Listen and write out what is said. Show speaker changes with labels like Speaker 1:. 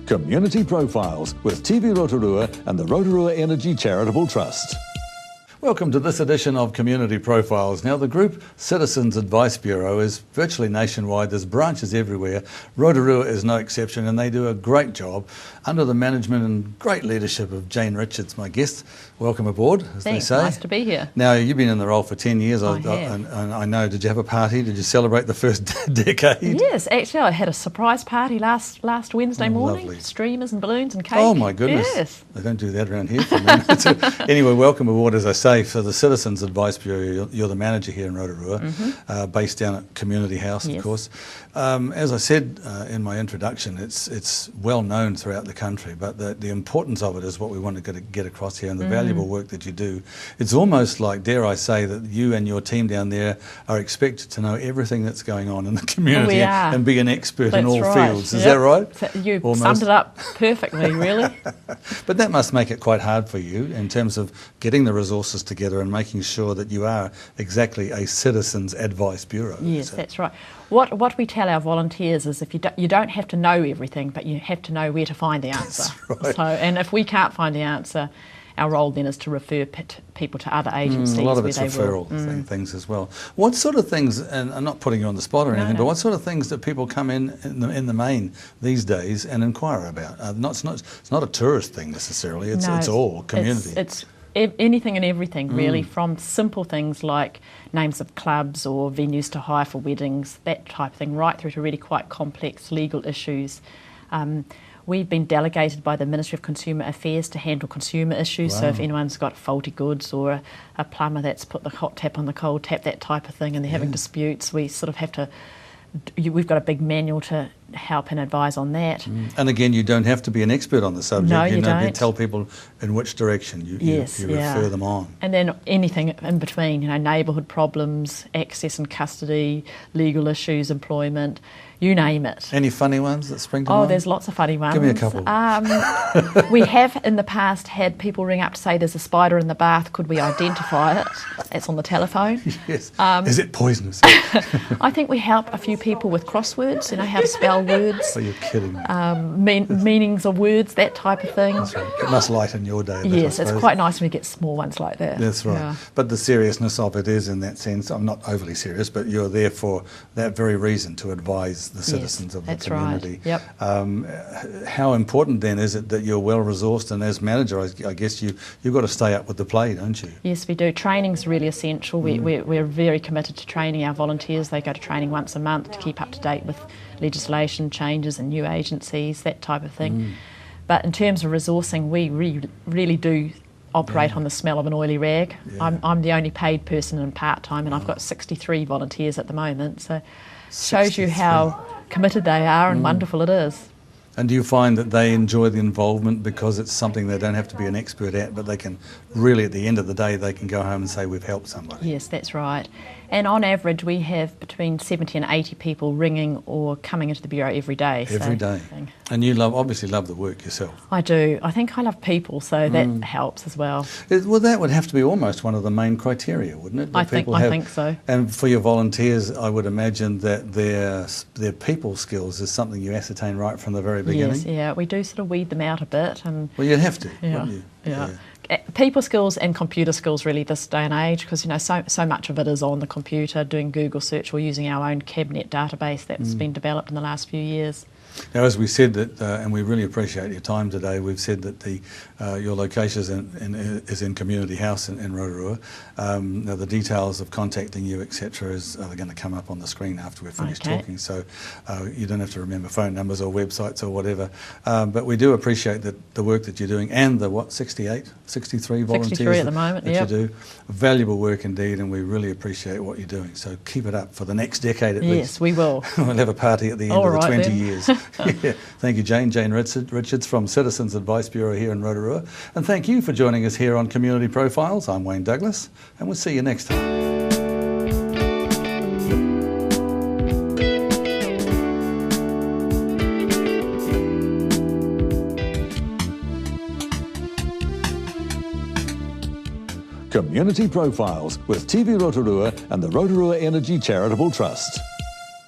Speaker 1: Community Profiles with TV Rotorua and the Rotorua Energy Charitable Trust. Welcome to this edition of Community Profiles. Now, the group Citizens Advice Bureau is virtually nationwide. There's branches everywhere. Rotorua is no exception, and they do a great job under the management and great leadership of Jane Richards, my guest. Welcome aboard, as
Speaker 2: Thanks,
Speaker 1: they say.
Speaker 2: nice to be here.
Speaker 1: Now, you've been in the role for 10 years.
Speaker 2: I have.
Speaker 1: And I know, did you have a party? Did you celebrate the first decade?
Speaker 2: Yes, actually, I had a surprise party last Wednesday morning.
Speaker 1: Lovely.
Speaker 2: Streamers and balloons and cake.
Speaker 1: Oh, my goodness.
Speaker 2: Yes.
Speaker 1: They don't do that around here for me. Anyway, welcome aboard, as I say, for the Citizens Advice Bureau. You're the manager here in Rotorua, based down at Community House, of
Speaker 2: Yes.
Speaker 1: course. As I said in my introduction, it's well known throughout the country, but the importance of it is what we want to get across here, and the valuable work that you do. It's almost like, dare I say, that you and your team down there are expected to know everything that's going on in the community
Speaker 2: We are.
Speaker 1: and be an expert in
Speaker 2: That's
Speaker 1: all
Speaker 2: right.
Speaker 1: fields. Is
Speaker 2: Yep.
Speaker 1: that right?
Speaker 2: So you
Speaker 1: Almost.
Speaker 2: summed it up perfectly, really.
Speaker 1: But that must make it quite hard for you in terms of getting the resources together and making sure that you are exactly a Citizens Advice Bureau.
Speaker 2: Yes,
Speaker 1: So-
Speaker 2: that's right. What we tell our volunteers is if you don't have to know everything, but you have to know where to find the answer.
Speaker 1: That's right.
Speaker 2: So, and if we can't find the answer, our role then is to refer people to other agencies.
Speaker 1: A lot of
Speaker 2: where
Speaker 1: it's
Speaker 2: they will.
Speaker 1: referral things as well. What sort of things, and I'm not putting you on the spot or anything,
Speaker 2: no.
Speaker 1: but what sort of things that people come in the main these days and inquire about? It's not a tourist thing necessarily. It's
Speaker 2: No,
Speaker 1: all community.
Speaker 2: It's anything and everything, really, from simple things like names of clubs or venues to hire for weddings, that type of thing, right through to really quite complex legal issues. We've been delegated by the Ministry of Consumer Affairs to handle consumer issues. So if anyone's got faulty goods or a plumber that's put the hot tap on the cold tap, that type of thing, and they're having disputes, we sort of have to. We've got a big manual to help and advise on that.
Speaker 1: And again, you don't have to be an expert on the subject.
Speaker 2: No, you
Speaker 1: You
Speaker 2: don't.
Speaker 1: tell people in which direction you refer them on.
Speaker 2: And then anything in between, neighbourhood problems, access and custody, legal issues, employment, you name it.
Speaker 1: Any funny ones that spring to
Speaker 2: Oh,
Speaker 1: mind?
Speaker 2: there's lots of funny ones.
Speaker 1: Give me a couple.
Speaker 2: We have in the past had people ring up to say there's a spider in the bath, could we identify it? That's on the telephone.
Speaker 1: Yes. Is it poisonous?
Speaker 2: I think we help a few people with crosswords, how to spell words,
Speaker 1: Are you kidding me?
Speaker 2: meanings of words, that type of thing.
Speaker 1: That's right. It must lighten your day a bit, I
Speaker 2: Yes, it's
Speaker 1: suppose.
Speaker 2: quite nice when we get small ones like that.
Speaker 1: That's right.
Speaker 2: Yeah.
Speaker 1: But the seriousness of it is in that sense. I'm not overly serious, but you're there for that very reason, to advise the citizens of the
Speaker 2: that's right.
Speaker 1: community.
Speaker 2: Yep.
Speaker 1: How important then is it that you're well resourced, and as manager, I guess you've got to stay up with the play, don't you?
Speaker 2: Yes, we do. Training's really essential. We're very committed to training our volunteers. They go to training once a month to keep up to date with legislation changes and new agencies, that type of thing. But in terms of resourcing, we really do operate on the smell of an oily rag.
Speaker 1: Yeah.
Speaker 2: I'm the only paid person in part-time, and I've got 63 volunteers at the moment. So shows you how committed they are and wonderful it is.
Speaker 1: And do you find that they enjoy the involvement because it's something they don't have to be an expert at, but they can really, at the end of the day, they can go home and say, we've helped somebody?
Speaker 2: Yes, that's right. And on average, we have between 70 and 80 people ringing or coming into the Bureau every day.
Speaker 1: Every day. And you obviously love the work yourself.
Speaker 2: I do. I think I love people, so that helps as well.
Speaker 1: Well, that would have to be almost one of the main criteria, wouldn't it?
Speaker 2: I
Speaker 1: That
Speaker 2: think
Speaker 1: people have-
Speaker 2: so.
Speaker 1: And for your volunteers, I would imagine that their people skills is something you ascertain right from the very beginning.
Speaker 2: Yes, yeah, we do sort of weed them out a bit, and
Speaker 1: Well, you'd have to,
Speaker 2: yeah,
Speaker 1: wouldn't you?
Speaker 2: yeah. People skills and computer skills really this day and age, because so much of it is on the computer, doing Google search or using our own cabinet database that's been developed in the last few years.
Speaker 1: Now, as we said that, and we really appreciate your time today, we've said that your location is in Community House in Rotorua. Now, the details of contacting you, etc., are going to come up on the screen after we're finished talking. So you don't have to remember phone numbers or websites or whatever. But we do appreciate the work that you're doing, and the 63 volunteers
Speaker 2: 63 at the moment,
Speaker 1: that you do. Valuable work indeed, and we really appreciate what you're doing. So keep it up for the next decade at least.
Speaker 2: Yes, we will.
Speaker 1: We'll have a party at the end
Speaker 2: All
Speaker 1: of the
Speaker 2: right
Speaker 1: 20
Speaker 2: then.
Speaker 1: years. Yeah. Thank you, Jane. Jane Richards from Citizens Advice Bureau here in Rotorua. And thank you for joining us here on Community Profiles. I'm Wayne Douglas, and we'll see you next time. Community Profiles with TV Rotorua and the Rotorua Energy Charitable Trust.